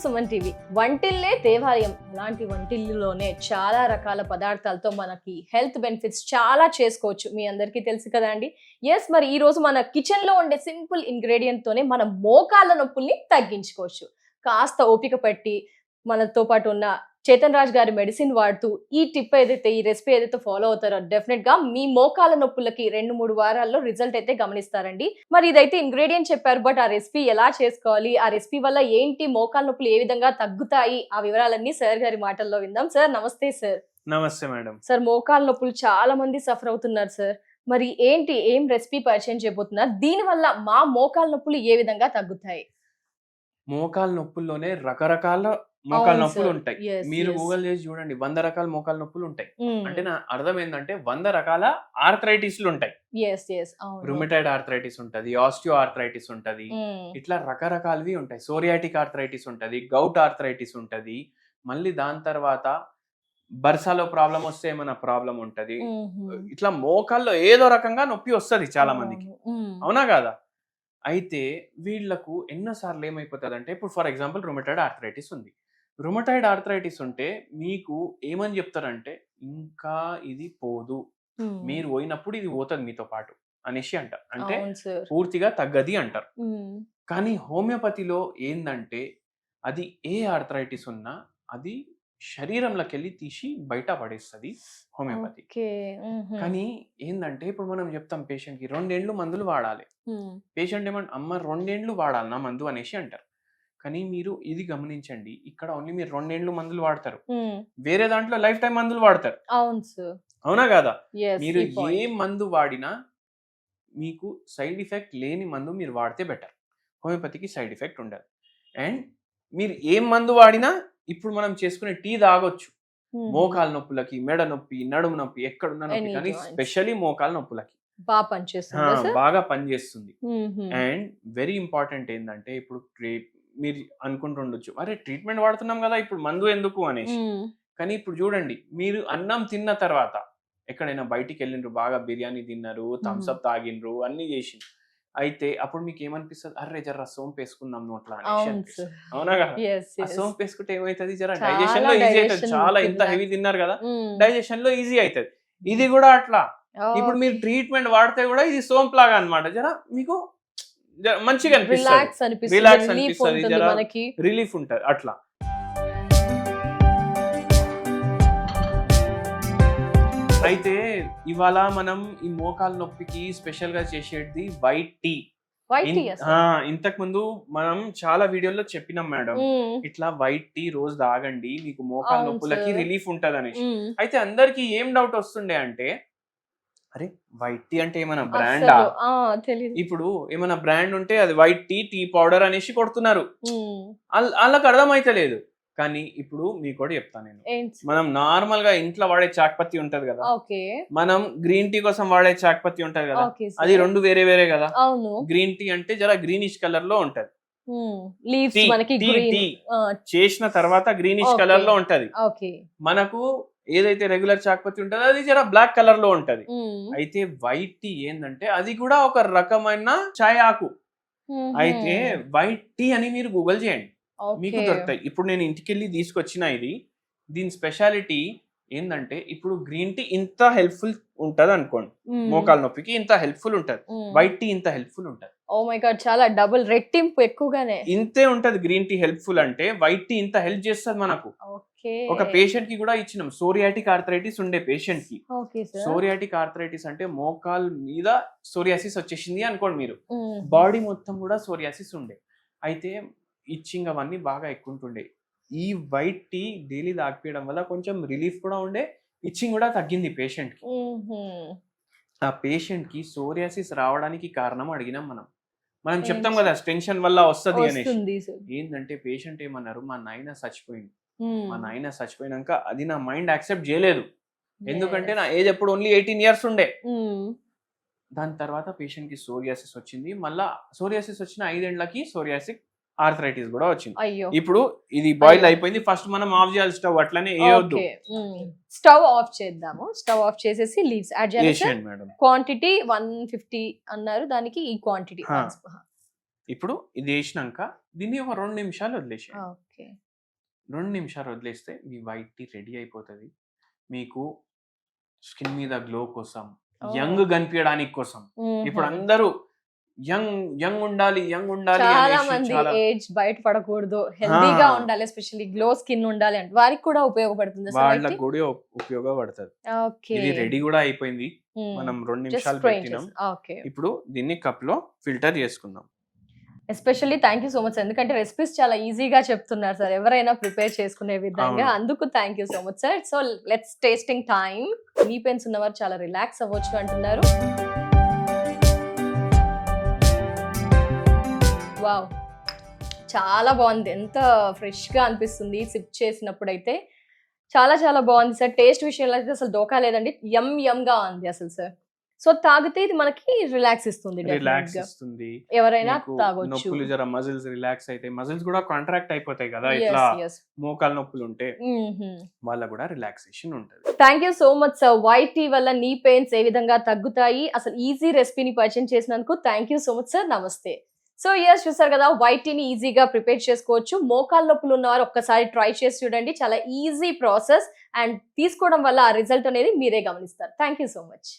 Suman TV. వంటిల్లే దేవాలయం. అలాంటి వంటిల్లులోనే చాలా రకాల పదార్థాలతో మనకి హెల్త్ బెనిఫిట్స్ చాలా చేసుకోవచ్చు. మీ అందరికీ తెలుసు కదా అండి. ఎస్, మరి ఈ రోజు మన కిచెన్ లో ఉండే సింపుల్ ఇంగ్రీడియంట్ తోనే మన మోకాళ్ళ నొప్పుల్ని తగ్గించుకోవచ్చు. కాస్త ఓపిక పట్టి మనతో పాటు ఉన్న చేతన్ రాజ్ గారి మెడిసిన్ వాడుతూ ఈ టిప్ ఏదైతే, ఈ రెసిపీ ఏదైతే ఫాలో అవుతారో డెఫినెట్ గా మీ మోకాల నొప్పులకి 2-3 వారాల్లో రిజల్ట్ అయితే గమనిస్తారండి. మరి ఇదైతే ఇంగ్రీడియంట్ చెప్పారు, బట్ ఆ రెసిపీ ఎలా చేసుకోవాలి, ఆ రెసిపీ వల్ల ఏంటి, మోకాల నొప్పులు ఏ విధంగా తగ్గుతాయి, ఆ వివరాలన్నీ సార్ గారి మాటల్లో విందాం. సార్ నమస్తే. సార్ నమస్తే మేడం. సార్, మోకాల నొప్పులు చాలా మంది సఫర్ అవుతున్నారు సార్. మరి ఏంటి, ఏం రెసిపీ పరిచయం చేయబోతున్నారు, దీని వల్ల మా మోకాల నొప్పులు ఏ విధంగా తగ్గుతాయి? మోకాల నొప్పుల్లోనే రకరకాల మోకాల నొప్పులు ఉంటాయి. మీరు గూగుల్ చేసి చూడండి, 100 రకాల మోకాల నొప్పులు ఉంటాయి. అంటే నా అర్థం ఏంటంటే 100 రకాల ఆర్థరైటిస్లు ఉంటాయి. రుమటైడ్ ఆర్థరైటిస్ ఉంటది, ఆస్టియో ఆర్థరైటిస్ ఉంటది, ఇట్లా రకరకాలవి ఉంటాయి. సోరియాటిక్ ఆర్థరైటిస్ ఉంటది, గౌట్ ఆర్థరైటిస్ ఉంటది, మళ్ళీ దాని తర్వాత బర్సాలో ప్రాబ్లం వస్తే ఏమైనా ప్రాబ్లం ఉంటది. ఇట్లా మోకాల్లో ఏదో రకంగా నొప్పి వస్తుంది చాలా మందికి, అవునా కాదా? అయితే వీళ్లకు ఎన్నోసార్లు ఏమైపోతుంది అంటే, ఇప్పుడు ఫర్ ఎగ్జాంపుల్ రుమటైడ్ ఆర్థరైటిస్ ఉంది. రుమటైడ్ ఆర్థరైటిస్ ఉంటే మీకు ఏమని చెప్తారంటే, ఇంకా ఇది పోదు, మీరు పోయినప్పుడు ఇది పోతుంది మీతో పాటు అనేసి అంటారు. అంటే పూర్తిగా తగ్గది అంటారు. కానీ హోమియోపతిలో ఏందంటే, అది ఏ ఆర్థరైటిస్ ఉన్నా అది శరీరంలోకి వెళ్ళి తీసి బయట పడేస్తుంది హోమియోపతి. కానీ ఏంటంటే, ఇప్పుడు మనం చెప్తాం పేషెంట్ కి 2 ఏండ్లు మందులు వాడాలి. పేషెంట్ ఏమంటే, అమ్మ 2 ఏండ్లు వాడాలన్నా మందు అనేసి అంటారు. కానీ మీరు ఇది గమనించండి, ఇక్కడ ఓన్లీ మీరు 2 ఏండ్లు మందులు వాడతారు, వేరే దాంట్లో లైఫ్ టైం మందులు వాడతారు. అవునా కాదా? మీరు ఏ మందు వాడినా మీకు సైడ్ ఎఫెక్ట్ లేని మందు మీరు వాడితే బెటర్. హోమియోపతికి సైడ్ ఎఫెక్ట్ ఉండదు. అండ్ మీరు ఏం మందు వాడినా, ఇప్పుడు మనం చేసుకునే టీ తాగొచ్చు మోకాల నొప్పులకి, మెడ నొప్పి, నడుము నొప్పి, ఎక్కడున్న నొప్పి, కానీ స్పెషల్లీ మోకాల నొప్పులకి బాగా పనిచేస్తుంది. అండ్ వెరీ ఇంపార్టెంట్ ఏంటంటే, ఇప్పుడు మీరు అనుకుంటుండొచ్చు, అరే ట్రీట్మెంట్ వాడుతున్నాం కదా, ఇప్పుడు మందు ఎందుకు అనేసి. కానీ ఇప్పుడు చూడండి, మీరు అన్నం తిన్న తర్వాత ఎక్కడైనా బయటికి వెళ్ళిండ్రు, బాగా బిర్యానీ తిన్నారు, థమ్స్అప్ తాగిండ్రు, అన్ని చేసిండ్రు, అయితే అప్పుడు మీకు ఏమనిపిస్తుంది, అరే జర సోంపు వేసుకుందాం నోట్లా అనేసి. అవునా కదా? ఆ సోంపు వేసుకుంటే ఏమైతుంది, జర డైజెషన్ లో ఈజీ అవుతుంది. చాలా ఇంత హెవీ తిన్నారు కదా, డైజెషన్ లో ఈజీ అవుతుంది. ఇది కూడా అట్లా. ఇప్పుడు మీరు ట్రీట్మెంట్ వాడితే కూడా ఇది సోంపు లాగా అన్నమాట, జర మీకు మంచిగా అనిపిస్తుంది, రిలాక్స్ అనిపిస్తుంది, జర రిలీఫ్ ఉంటుంది అట్లా. అయితే ఇవాళ మనం ఈ మోకాల నొప్పికి స్పెషల్ గా చేసేది వైట్ టీ. ఇంతకు ముందు మనం చాలా వీడియోలో చెప్పినాం మేడం, ఇట్లా వైట్ టీ రోజు తాగండి, మీకు మోకాల నొప్పులకి రిలీఫ్ ఉంటది అనేసి. అయితే అందరికి ఏం డౌట్ వస్తుండే అంటే, అరే వైట్ టీ అంటే ఏమైనా బ్రాండా? ఇప్పుడు ఏమైనా బ్రాండ్ ఉంటే అది వైట్ టీ, టీ పౌడర్ అనేసి కొడుతున్నారు, వాళ్ళకి అర్థమైతలేదు. కానీ ఇప్పుడు మీకు కూడా చెప్తాను నేను, మనం నార్మల్ గా ఇంట్లో వాడే చాక్పత్తి ఉంటది కదా, మనం గ్రీన్ టీ కోసం వాడే చాక్పత్తి ఉంటది కదా, అది 2 వేరే వేరే కదా. గ్రీన్ టీ అంటే జర గ్రీనిష్ కలర్ లో ఉంటది, టీ చేసిన తర్వాత గ్రీనిష్ కలర్ లో ఉంటది. మనకు ఏదైతే రెగ్యులర్ చాక్పత్తి ఉంటుందో అది జర బ్లాక్ కలర్ లో ఉంటది. అయితే వైట్ టీ ఏంటంటే అది కూడా ఒక రకమైన చాయ్ ఆకు. అయితే వైట్ టీ అని మీరు గూగుల్ చేయండి, మీకు దొరుకుతాయి. ఇప్పుడు నేను ఇంటికి వెళ్ళి తీసుకొచ్చిన ఇది, దీని స్పెషాలిటీ ఏంటంటే, ఇప్పుడు గ్రీన్ టీ ఇంత హెల్ప్ఫుల్ ఉంటది అనుకోండి, మోకాల నొప్పికి ఇంత హెల్ప్ఫుల్ ఉంటది, వైట్ టీ ఇంత హెల్ప్ఫుల్ ఉంటది. ఓ మై గాడ్, చాలా డబుల్ రెట్టింపు ఎక్కువగానే ఇంతే ఉంటది. గ్రీన్ టీ హెల్ప్ఫుల్ అంటే వైట్ టీ ఇంత హెల్ప్ చేస్తుంది మనకు. ఒక పేషెంట్ కి కూడా ఇచ్చినాం, సోరియాటిక్ ఆర్థరైటిస్ ఉండే పేషెంట్ కి. సోరియాటిక్ ఆర్థరైటిస్ అంటే మోకాల్ మీద సోరియాసిస్ వచ్చేసింది అనుకోండి మీరు, బాడీ మొత్తం కూడా సోరియాసిస్ ఉండే, అయితే ఇచ్చింగ్ అవన్నీ బాగా ఎక్కువ ఉంటుండే. ఈ వైట్ టీ డైలీ తాగిపోయడం వల్ల కొంచెం రిలీఫ్ కూడా ఉండే, ఇచ్చింగ్ కూడా తగ్గింది పేషెంట్ కి. ఆ పేషెంట్ కి సోరియాసిస్ రావడానికి కారణం అడిగినాం మనం చెప్తాం కదా, టెన్షన్ వల్ల వస్తుంది అనేసి. ఏంటంటే పేషెంట్ ఏమన్నారు, మా నాయన చచ్చిపోయింది, మా నాయన చచ్చిపోయినాక అది నా మైండ్ యాక్సెప్ట్ చేయలేదు, ఎందుకంటే నా ఏజ్ ఎప్పుడు ఓన్లీ 18 years ఉండే. దాని తర్వాత పేషెంట్ కి సోరియాసిస్ వచ్చింది, మళ్ళా సోరియాసిస్ వచ్చిన 5 ఏళ్లకి సోరియాసిక్ ఆర్థరైటిస్ కూడా వచ్చింది. ఇప్పుడు ఇది బాయిల్ అయిపోయింది, ఫస్ట్ మనం ఆఫ్ చేయాలి స్టవ్, అట్లనే వేయొద్దు. స్టవ్ ఆఫ్ చేద్దాము. స్టవ్ ఆఫ్ చేసేసి లీవ్స్ యాడ్ చేయాలి మేడం. క్వాంటిటీ 150 అన్నారు, దానికి ఈ క్వాంటిటీ ఇప్పుడు ఇది వేసినాక దీన్ని ఒక 2 నిమిషాలు వదిలేసేయండి. ఓకే. 2 నిమిషాలు వదిలేస్తే మీ వైట్ టీ రెడీ అయిపోతుంది. మీకు స్కిన్ మీద గ్లో కోసం, యంగ్ కనిపించడానికి కోసం. ఇప్పుడు అందరూ యంగ్ ఉండాలి చాలా మంది ఏజ్ బయట పడకూడదు, హెల్దీగా ఉండాలి, ఎస్పెషల్లీ గ్లో స్కిన్ ఉండాలి అంటే వారికి కూడా ఉపయోగపడుతుంది. వాళ్ళకి కూడా ఉపయోగపడుతుంది. ఇది రెడీ కూడా అయిపోయింది. మనం 2 నిమిషాలు పెట్టినాం. ఇప్పుడు దీన్ని కప్ లో ఫిల్టర్ చేసుకుందాం. Especially thank you so much, ఎందుకంటే రెసిపీస్ చాలా ఈజీగా చెప్తున్నారు సార్, ఎవరైనా ప్రిపేర్ చేసుకునే విధంగా. అందుకు thank you so much sir. So let's tasting time. నీ పెయిన్స్ ఉన్నవారు చాలా రిలాక్స్ అవ్వచ్చు అంటున్నారు. వావ్, చాలా బాగుంది. ఎంత ఫ్రెష్ గా అనిపిస్తుంది సిప్ చేసినప్పుడు అయితే. చాలా చాలా బాగుంది సార్. టేస్ట్ విషయంలో అయితే అసలు డోకా లేదండి, యమ్ గా ఉంది అసలు సార్. సో తాగితే ఇది మనకి రిలాక్స్ ఇస్తుంది, ఎవరైనా తాగొచ్చు. నొప్పులు జర మజిల్స్ రిలాక్స్ అయితే, మజిల్స్ కూడా కాంట్రాక్ట్ అయిపోతాయి కదా, ఇట్లా మోకాలు నొప్పులు ఉంటే వాళ్ళ కూడా రిలాక్సేషన్ ఉంటుంది. Thank you so much sir. White tea వల్ల నీ పెయిన్స్ ఏ విధంగా తగ్గుతాయి, అసలు ఈజీ రెసిపీని పరిచయం చేసినందుకు thank you so much sir. నమస్తే. సో ఎస్, చూసారు కదా, వైట్ టీని ఈజీగా ప్రిపేర్ చేసుకోవచ్చు. మోకాలు నొప్పులు ఉన్నవారు ఒక్కసారి ట్రై చేసి చూడండి, చాలా ఈజీ ప్రాసెస్, అండ్ తీసుకోవడం వల్ల ఆ రిజల్ట్ అనేది మీరే గమనిస్తారు. Thank you so much.